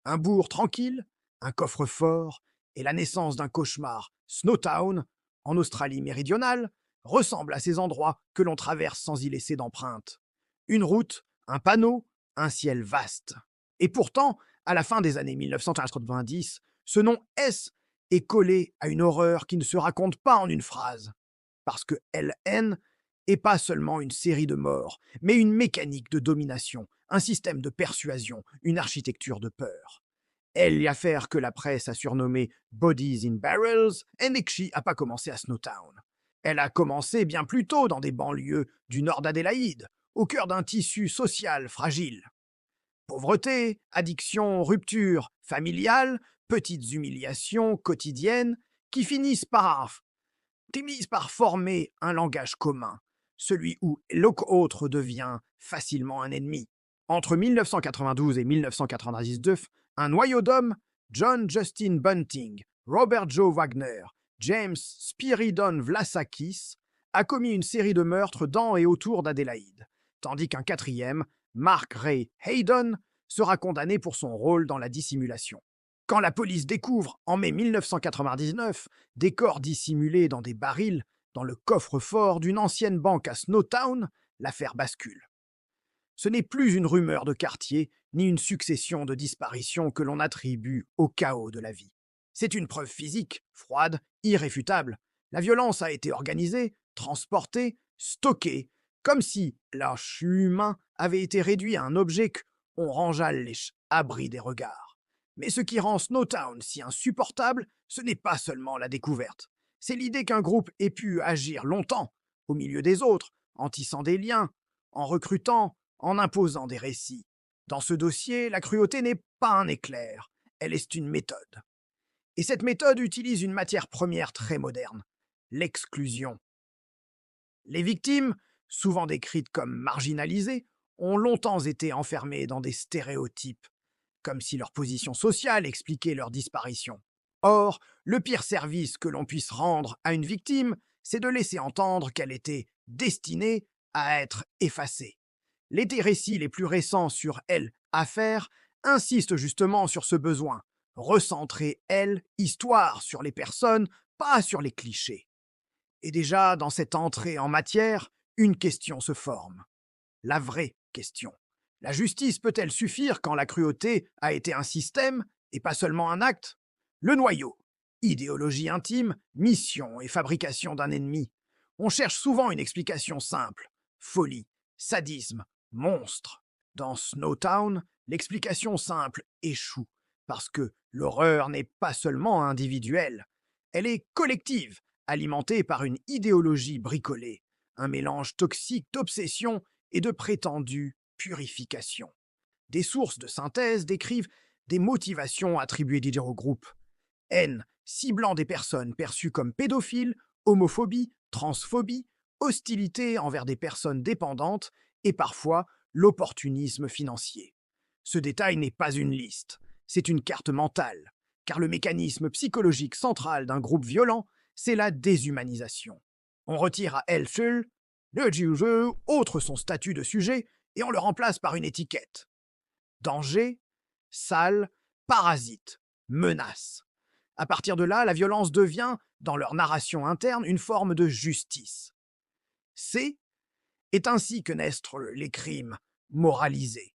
Un bourg tranquille, un coffre-fort et la naissance d'un cauchemar, Snowtown, en Australie méridionale, ressemble à ces endroits que l'on traverse sans y laisser d'empreinte. Une route, un panneau, un ciel vaste. Et pourtant, à la fin des années 1990, ce nom S est collé à une horreur qui ne se raconte pas en une phrase. Parce que LN est pas seulement une série de morts, mais une mécanique de domination, un système de persuasion, une architecture de peur. Elle y a faire que la presse a surnommé Bodies in Barrels, Enekshi n'a pas commencé à Snowtown. Elle a commencé bien plus tôt dans des banlieues du nord d'Adélaïde, au cœur d'un tissu social fragile. Pauvreté, addiction, rupture familiale, petites humiliations quotidiennes qui finissent par former un langage commun, celui où l'autre devient facilement un ennemi. Entre 1992 et 1999, un noyau d'hommes, John Justin Bunting, Robert Joe Wagner, James Spiridon Vlasakis, a commis une série de meurtres dans et autour d'Adélaïde, tandis qu'un quatrième, Mark Ray Hayden, sera condamné pour son rôle dans la dissimulation. Quand la police découvre, en mai 1999, des corps dissimulés dans des barils dans le coffre-fort d'une ancienne banque à Snowtown, l'affaire bascule. Ce n'est plus une rumeur de quartier, ni une succession de disparitions que l'on attribue au chaos de la vie. C'est une preuve physique, froide, irréfutable. La violence a été organisée, transportée, stockée, comme si l'âge humain avait été réduit à un objet qu'on range à l'abri des regards. Mais ce qui rend Snowtown si insupportable, ce n'est pas seulement la découverte. C'est l'idée qu'un groupe ait pu agir longtemps, au milieu des autres, en tissant des liens, en recrutant, en imposant des récits. Dans ce dossier, la cruauté n'est pas un éclair, elle est une méthode. Et cette méthode utilise une matière première très moderne, l'exclusion. Les victimes, souvent décrites comme marginalisées, ont longtemps été enfermées dans des stéréotypes, comme si leur position sociale expliquait leur disparition. Or, le pire service que l'on puisse rendre à une victime, c'est de laisser entendre qu'elle était destinée à être effacée. Les récits les plus récents sur elle, Affaire, insistent justement sur ce besoin. Recentrer elle, histoire sur les personnes, pas sur les clichés. Et déjà, dans cette entrée en matière, une question se forme. La vraie question. La justice peut-elle suffire quand la cruauté a été un système et pas seulement un acte? Le noyau. Idéologie intime, mission et fabrication d'un ennemi. On cherche souvent une explication simple. Folie, sadisme, monstre. Dans Snowtown, l'explication simple échoue parce que l'horreur n'est pas seulement individuelle. Elle est collective, alimentée par une idéologie bricolée, un mélange toxique d'obsession et de prétendue purification. Des sources de synthèse décrivent des motivations attribuées au groupe. Haine, ciblant des personnes perçues comme pédophiles, homophobie, transphobie, hostilité envers des personnes dépendantes et parfois l'opportunisme financier. Ce détail n'est pas une liste, c'est une carte mentale, car le mécanisme psychologique central d'un groupe violent, c'est la déshumanisation. On retire à elle seul le jeu, autre son statut de sujet, et on le remplace par une étiquette. Danger, sale, parasite, menace. À partir de là, la violence devient, dans leur narration interne, une forme de justice. C'est ainsi que naissent les crimes moralisés.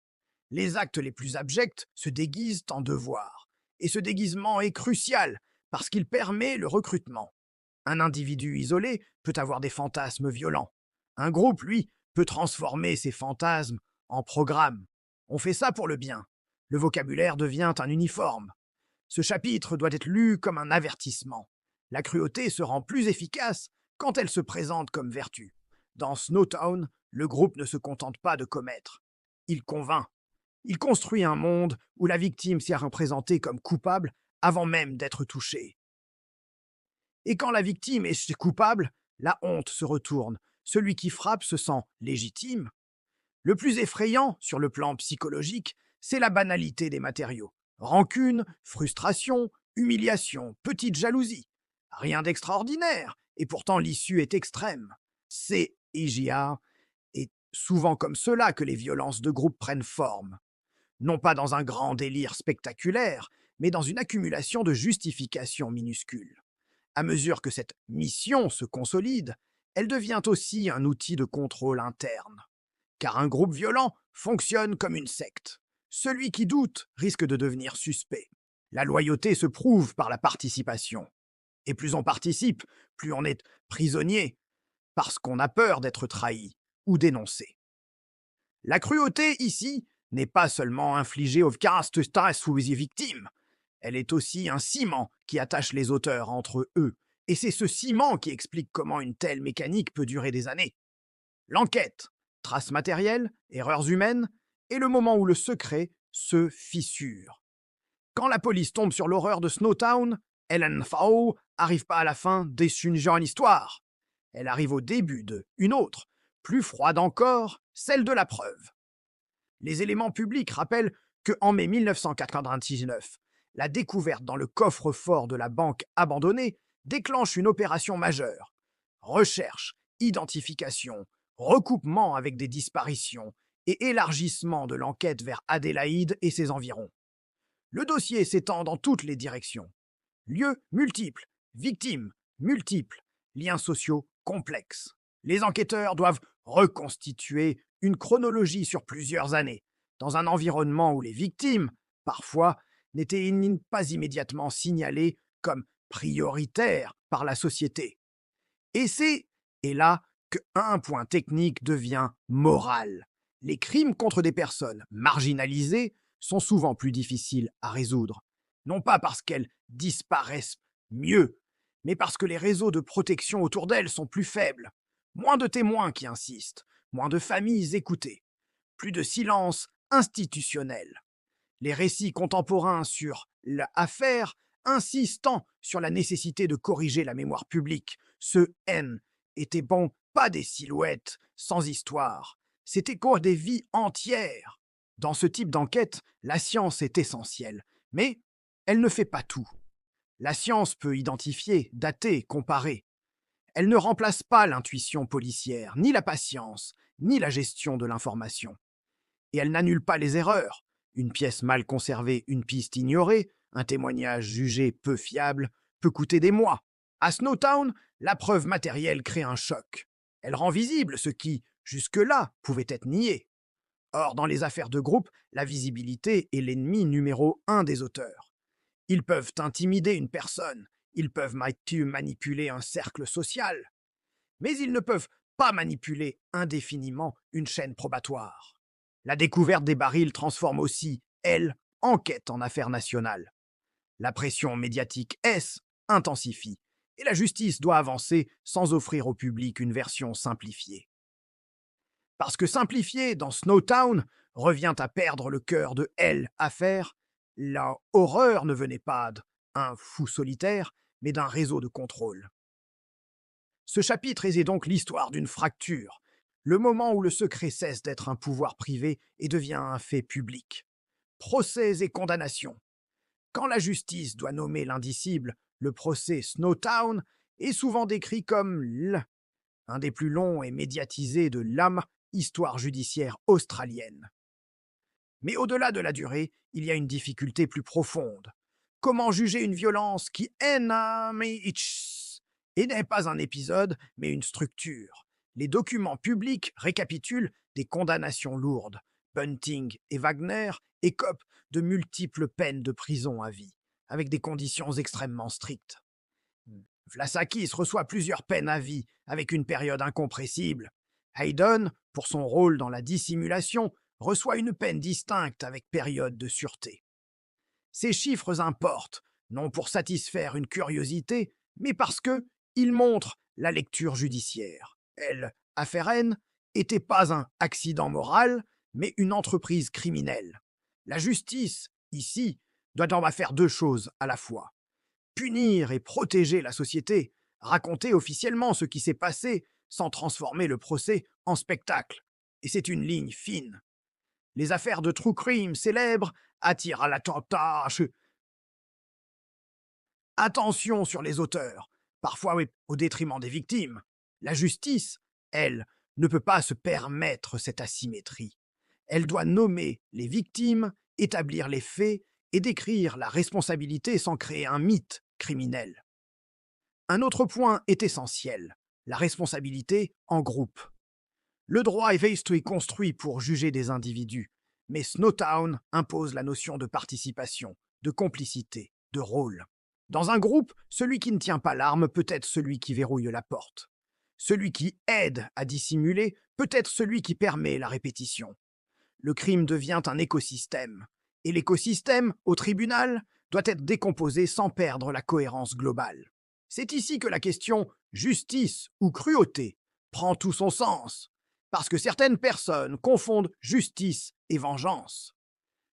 Les actes les plus abjects se déguisent en devoirs. Et ce déguisement est crucial parce qu'il permet le recrutement. Un individu isolé peut avoir des fantasmes violents. Un groupe, lui, peut transformer ses fantasmes en programmes. On fait ça pour le bien. Le vocabulaire devient un uniforme. Ce chapitre doit être lu comme un avertissement. La cruauté se rend plus efficace quand elle se présente comme vertu. Dans Snowtown, le groupe ne se contente pas de commettre. Il convainc. Il construit un monde où la victime s'est représentée comme coupable avant même d'être touchée. Et quand la victime est coupable, la honte se retourne. Celui qui frappe se sent légitime. Le plus effrayant, sur le plan psychologique, c'est la banalité des matériaux. Rancune, frustration, humiliation, petite jalousie. Rien d'extraordinaire, et pourtant l'issue est extrême. C'est IGA, et souvent comme cela que les violences de groupe prennent forme. non pas dans un grand délire spectaculaire, mais dans une accumulation de justifications minuscules. À mesure que cette mission se consolide, elle devient aussi un outil de contrôle interne. Car un groupe violent fonctionne comme une secte. Celui qui doute risque de devenir suspect. La loyauté se prouve par la participation. Et plus on participe, plus on est prisonnier, parce qu'on a peur d'être trahi ou dénoncé. La cruauté, ici, n'est pas seulement infligée aux stress ou aux victimes. Elle est aussi un ciment qui attache les auteurs entre eux. Et c'est ce ciment qui explique comment une telle mécanique peut durer des années. L'enquête, traces matérielles, erreurs humaines, est le moment où le secret se fissure. Quand la police tombe sur l'horreur de Snowtown, Ellen Fao arrive pas à la fin d'une jeune histoire. Elle arrive au début d'une autre, plus froide encore, celle de la preuve. Les éléments publics rappellent qu'en mai 1999, la découverte dans le coffre-fort de la banque abandonnée déclenche une opération majeure. Recherche, identification, recoupement avec des disparitions et élargissement de l'enquête vers Adélaïde et ses environs. Le dossier s'étend dans toutes les directions. Lieux multiples, victimes multiples, liens sociaux complexes. Les enquêteurs doivent reconstituer une chronologie sur plusieurs années, dans un environnement où les victimes, parfois, n'étaient pas immédiatement signalées comme prioritaires par la société. Et c'est là qu'un point technique devient moral. Les crimes contre des personnes marginalisées sont souvent plus difficiles à résoudre, non pas parce qu'elles disparaissent mieux, mais parce que les réseaux de protection autour d'elles sont plus faibles. Moins de témoins qui insistent, moins de familles écoutées, plus de silence institutionnel. Les récits contemporains sur l'affaire insistant sur la nécessité de corriger la mémoire publique. Ce N était bon, pas des silhouettes sans histoire, c'était quoi des vies entières. Dans ce type d'enquête, la science est essentielle, mais elle ne fait pas tout. La science peut identifier, dater, comparer. Elle ne remplace pas l'intuition policière, ni la patience, ni la gestion de l'information. Et elle n'annule pas les erreurs. Une pièce mal conservée, une piste ignorée, un témoignage jugé peu fiable, peut coûter des mois. À Snowtown, la preuve matérielle crée un choc. Elle rend visible ce qui, jusque-là, pouvait être nié. Or, dans les affaires de groupe, la visibilité est l'ennemi numéro 1 des auteurs. Ils peuvent intimider une personne, ils peuvent manipuler un cercle social, mais ils ne peuvent pas manipuler indéfiniment une chaîne probatoire. La découverte des barils transforme aussi, elle, enquête en affaire nationale. La pression médiatique intensifie, et la justice doit avancer sans offrir au public une version simplifiée. Parce que simplifier dans Snowtown revient à perdre le cœur de affaire, la horreur ne venait pas d'un fou solitaire, mais d'un réseau de contrôle. Ce chapitre est donc l'histoire d'une fracture, le moment où le secret cesse d'être un pouvoir privé et devient un fait public. Procès et condamnations. Quand la justice doit nommer l'indicible, le procès Snowtown est souvent décrit comme un des plus longs et médiatisés de histoire judiciaire australienne. Mais au-delà de la durée, il y a une difficulté plus profonde. Comment juger une violence qui et n'est pas un épisode, mais une structure. Les documents publics récapitulent des condamnations lourdes. Bunting et Wagner écopent de multiples peines de prison à vie, avec des conditions extrêmement strictes. Vlasakis reçoit plusieurs peines à vie, avec une période incompressible. Hayden, pour son rôle dans la dissimulation, reçoit une peine distincte avec période de sûreté. Ces chiffres importent, non pour satisfaire une curiosité, mais parce que ils montrent la lecture judiciaire. Affaire N, n'était pas un accident moral, mais une entreprise criminelle. La justice, ici, doit en faire deux choses à la fois. Punir et protéger la société, raconter officiellement ce qui s'est passé sans transformer le procès en spectacle. Et c'est une ligne fine. Les affaires de true crime célèbres attirent à la tâche. Attention sur les auteurs, parfois au détriment des victimes. La justice, elle, ne peut pas se permettre cette asymétrie. Elle doit nommer les victimes établir les faits et décrire la responsabilité sans créer un mythe criminel. Un autre point est essentiel, la responsabilité en groupe. Le droit est vaguement construit pour juger des individus, mais Snowtown impose la notion de participation, de complicité, de rôle. Dans un groupe, celui qui ne tient pas l'arme peut être celui qui verrouille la porte. Celui qui aide à dissimuler peut être celui qui permet la répétition. Le crime devient un écosystème, et l'écosystème, au tribunal, doit être décomposé sans perdre la cohérence globale. C'est ici que la question justice ou cruauté prend tout son sens, parce que certaines personnes confondent justice et vengeance.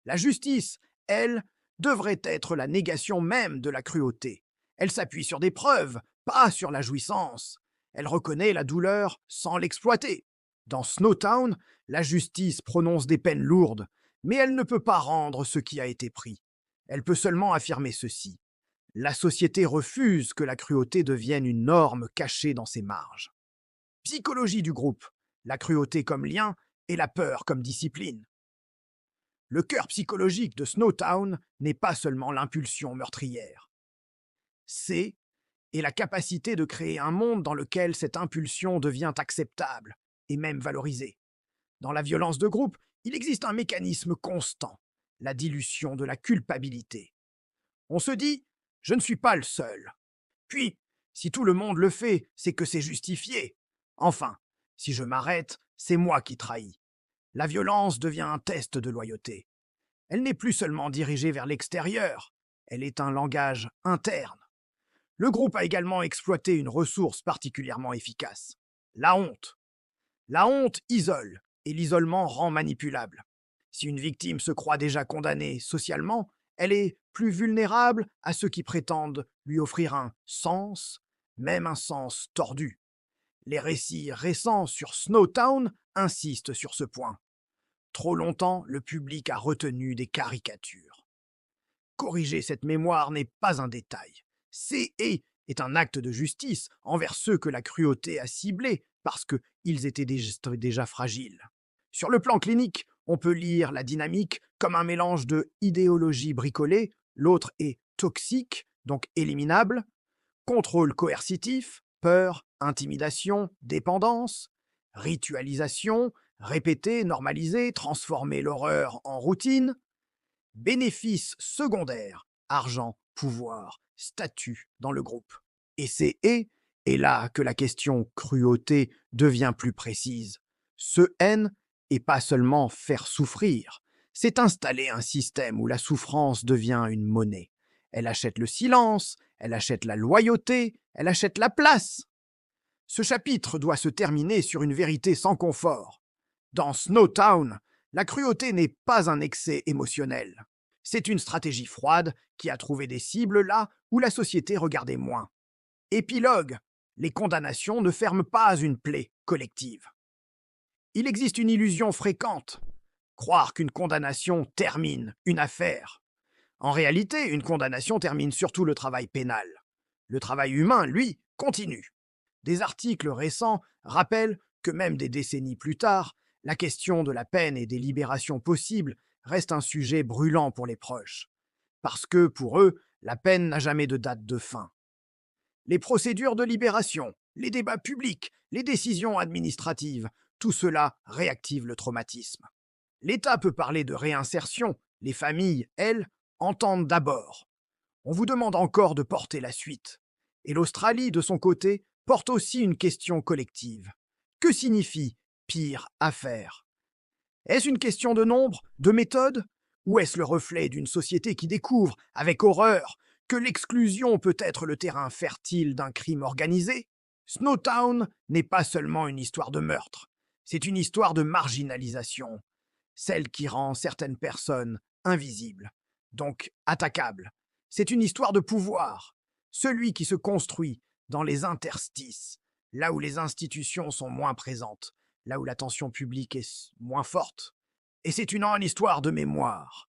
La justice, elle, devrait être la négation même de la cruauté. Elle s'appuie sur des preuves, pas sur la jouissance. Elle reconnaît la douleur sans l'exploiter. Dans Snowtown, la justice prononce des peines lourdes, mais elle ne peut pas rendre ce qui a été pris. Elle peut seulement affirmer ceci. La société refuse que la cruauté devienne une norme cachée dans ses marges. Psychologie du groupe, la cruauté comme lien et la peur comme discipline. Le cœur psychologique de Snowtown n'est pas seulement l'impulsion meurtrière. C'est la capacité de créer un monde dans lequel cette impulsion devient acceptable et même valorisée. Dans la violence de groupe, il existe un mécanisme constant, la dilution de la culpabilité. On se dit « je ne suis pas le seul ». Puis, si tout le monde le fait, c'est que c'est justifié. Enfin, si je m'arrête, c'est moi qui trahis. La violence devient un test de loyauté. Elle n'est plus seulement dirigée vers l'extérieur, elle est un langage interne. Le groupe a également exploité une ressource particulièrement efficace, la honte. La honte isole, et l'isolement rend manipulable. Si une victime se croit déjà condamnée socialement, elle est plus vulnérable à ceux qui prétendent lui offrir un sens, même un sens tordu. Les récits récents sur Snowtown insistent sur ce point. Trop longtemps, le public a retenu des caricatures. Corriger cette mémoire n'est pas un détail. Est un acte de justice envers ceux que la cruauté a ciblés parce qu'ils étaient déjà fragiles. Sur le plan clinique, on peut lire la dynamique comme un mélange de idéologie bricolée, l'autre est toxique, donc éliminable, contrôle coercitif, peur, intimidation, dépendance, ritualisation, répéter, normaliser, transformer l'horreur en routine, bénéfices secondaires, argent, pouvoir, statut dans le groupe. Et c'est et là que la question cruauté devient plus précise. Ce haine est pas seulement faire souffrir, c'est installer un système où la souffrance devient une monnaie. Elle achète le silence, elle achète la loyauté, elle achète la place. Ce chapitre doit se terminer sur une vérité sans confort. Dans Snowtown, la cruauté n'est pas un excès émotionnel. C'est une stratégie froide qui a trouvé des cibles là où la société regardait moins. Épilogue, les condamnations ne ferment pas une plaie collective. Il existe une illusion fréquente, croire qu'une condamnation termine une affaire. En réalité, une condamnation termine surtout le travail pénal. Le travail humain, lui, continue. Des articles récents rappellent que même des décennies plus tard, la question de la peine et des libérations possibles reste un sujet brûlant pour les proches. Parce que, pour eux, la peine n'a jamais de date de fin. Les procédures de libération, les débats publics, les décisions administratives, tout cela réactive le traumatisme. L'État peut parler de réinsertion, les familles, elles, entendent d'abord. On vous demande encore de porter la suite. Et l'Australie, de son côté, porte aussi une question collective. Que signifie pire affaire? Est-ce une question de nombre, de méthode? Ou est-ce le reflet d'une société qui découvre, avec horreur, que l'exclusion peut être le terrain fertile d'un crime organisé? Snowtown n'est pas seulement une histoire de meurtre, c'est une histoire de marginalisation, celle qui rend certaines personnes invisibles, donc attaquables. C'est une histoire de pouvoir, celui qui se construit dans les interstices, là où les institutions sont moins présentes, là où l'attention publique est moins forte. Et c'est une histoire de mémoire.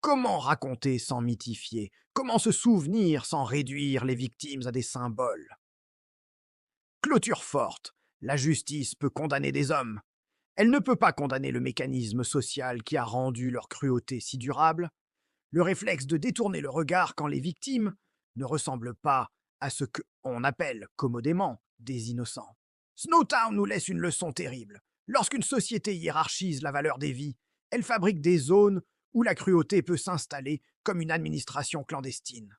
Comment raconter sans mythifier? Comment se souvenir sans réduire les victimes à des symboles? Clôture forte. La justice peut condamner des hommes, Elle ne peut pas condamner le mécanisme social qui a rendu leur cruauté si durable, le réflexe de détourner le regard quand les victimes ne ressemblent pas à ce qu'on appelle commodément des innocents. Snowtown nous laisse une leçon terrible. Lorsqu'une société hiérarchise la valeur des vies, elle fabrique des zones où la cruauté peut s'installer comme une administration clandestine.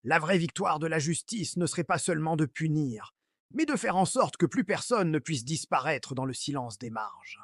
La vraie victoire de la justice ne serait pas seulement de punir, mais de faire en sorte que plus personne ne puisse disparaître dans le silence des marges.